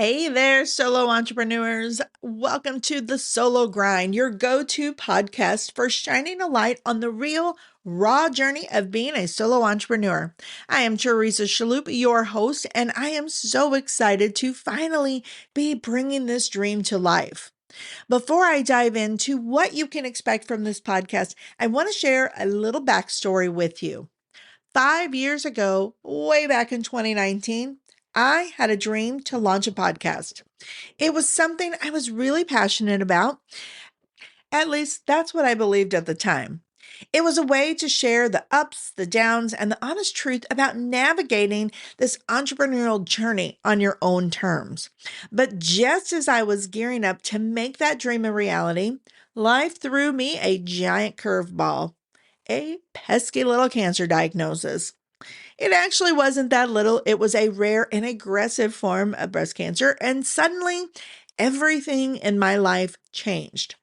Hey there, solo entrepreneurs. Welcome to the Solo Grind, your go-to podcast for shining a light on the real, raw journey of being a solo entrepreneur. I am Teresa Schlup, your host, and I am so excited to finally be bringing this dream to life. Before I dive into what you can expect from this podcast, I want to share a little backstory with you. 5 years ago, way back in 2019, I had a dream to launch a podcast. It was something I was really passionate about. At least that's what I believed at the time. It was a way to share the ups, the downs, and the honest truth about navigating this entrepreneurial journey on your own terms. But just as I was gearing up to make that dream a reality, life threw me a giant curveball, a pesky little cancer diagnosis. It actually wasn't that little. It was a rare and aggressive form of breast cancer. And suddenly, everything in my life changed.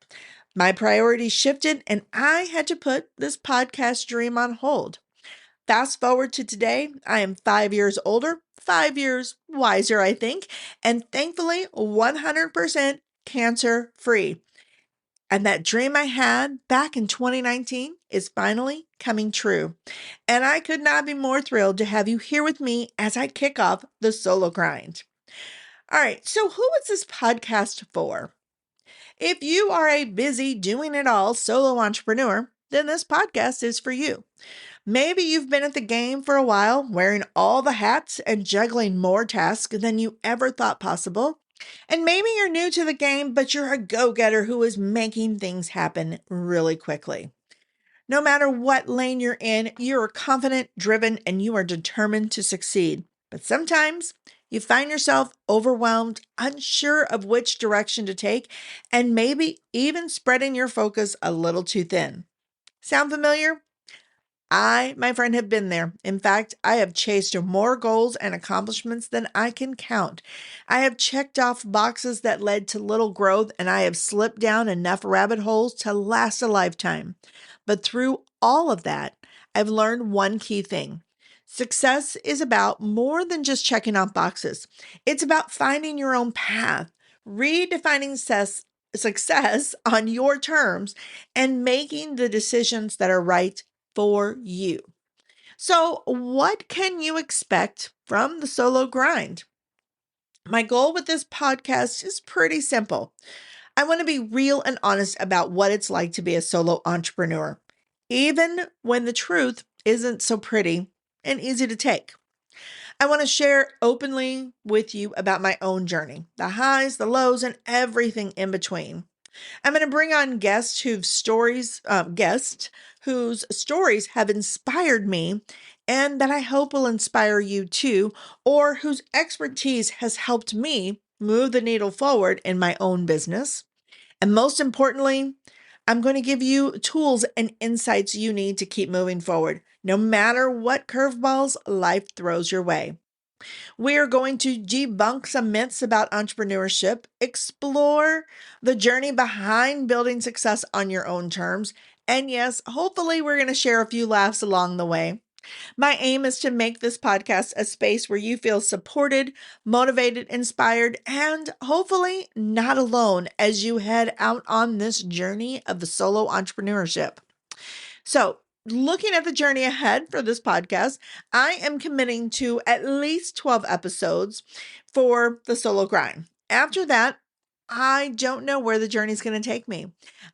My priorities shifted, and I had to put this podcast dream on hold. Fast forward to today, I am 5 years older, 5 years wiser, I think, and thankfully 100% cancer free. And that dream I had back in 2019 is finally coming true. And I could not be more thrilled to have you here with me as I kick off the solo grind. All right, so who is this podcast for? If you are a busy doing it all solo entrepreneur, then this podcast is for you. Maybe you've been at the game for a while, wearing all the hats and juggling more tasks than you ever thought possible. And maybe you're new to the game, but you're a go-getter who is making things happen really quickly. No matter what lane you're in, you are confident, driven, and you are determined to succeed. But sometimes you find yourself overwhelmed, unsure of which direction to take, and maybe even spreading your focus a little too thin. Sound familiar? My friend, have been there. In fact, I have chased more goals and accomplishments than I can count. I have checked off boxes that led to little growth, and I have slipped down enough rabbit holes to last a lifetime. But through all of that, I've learned one key thing. Success is about more than just checking off boxes. It's about finding your own path, redefining success on your terms, and making the decisions that are right for you. So, what can you expect from the solo grind? My goal with this podcast is pretty simple. I want to be real and honest about what it's like to be a solo entrepreneur, even when the truth isn't so pretty and easy to take. I want to share openly with you about my own journey, the highs, the lows, and everything in between. I'm going to bring on guests whose stories have inspired me and that I hope will inspire you too, or whose expertise has helped me move the needle forward in my own business. And most importantly, I'm going to give you tools and insights you need to keep moving forward, no matter what curveballs life throws your way. We are going to debunk some myths about entrepreneurship, explore the journey behind building success on your own terms, and yes, hopefully, we're going to share a few laughs along the way. My aim is to make this podcast a space where you feel supported, motivated, inspired, and hopefully not alone as you head out on this journey of the solo entrepreneurship. So, looking at the journey ahead for this podcast, I am committing to at least 12 episodes for the solo grind. After that, I don't know where the journey is going to take me.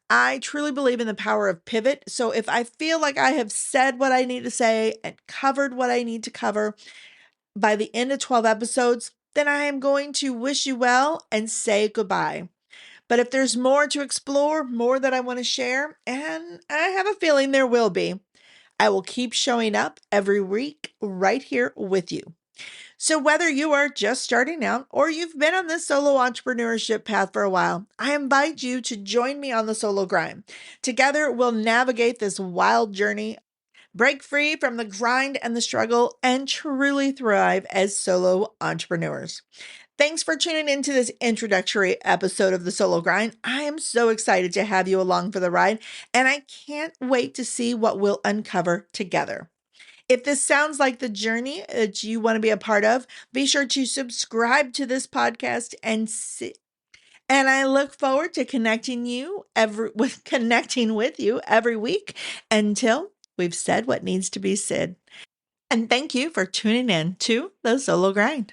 I truly believe in the power of pivot. So if I feel like I have said what I need to say and covered what I need to cover by the end of 12 episodes, then I am going to wish you well and say goodbye. But if there's more to explore, more that I want to share, and I have a feeling there will be, I will keep showing up every week right here with you. So whether you are just starting out or you've been on this solo entrepreneurship path for a while, I invite you to join me on the solo grind. Together, we'll navigate this wild journey, break free from the grind and the struggle, and truly thrive as solo entrepreneurs. Thanks for tuning into this introductory episode of the Solo Grind. I am so excited to have you along for the ride, and I can't wait to see what we'll uncover together. If this sounds like the journey that you want to be a part of, be sure to subscribe to this podcast and I look forward to connecting with you every week until we've said what needs to be said. And thank you for tuning in to the Solo Grind.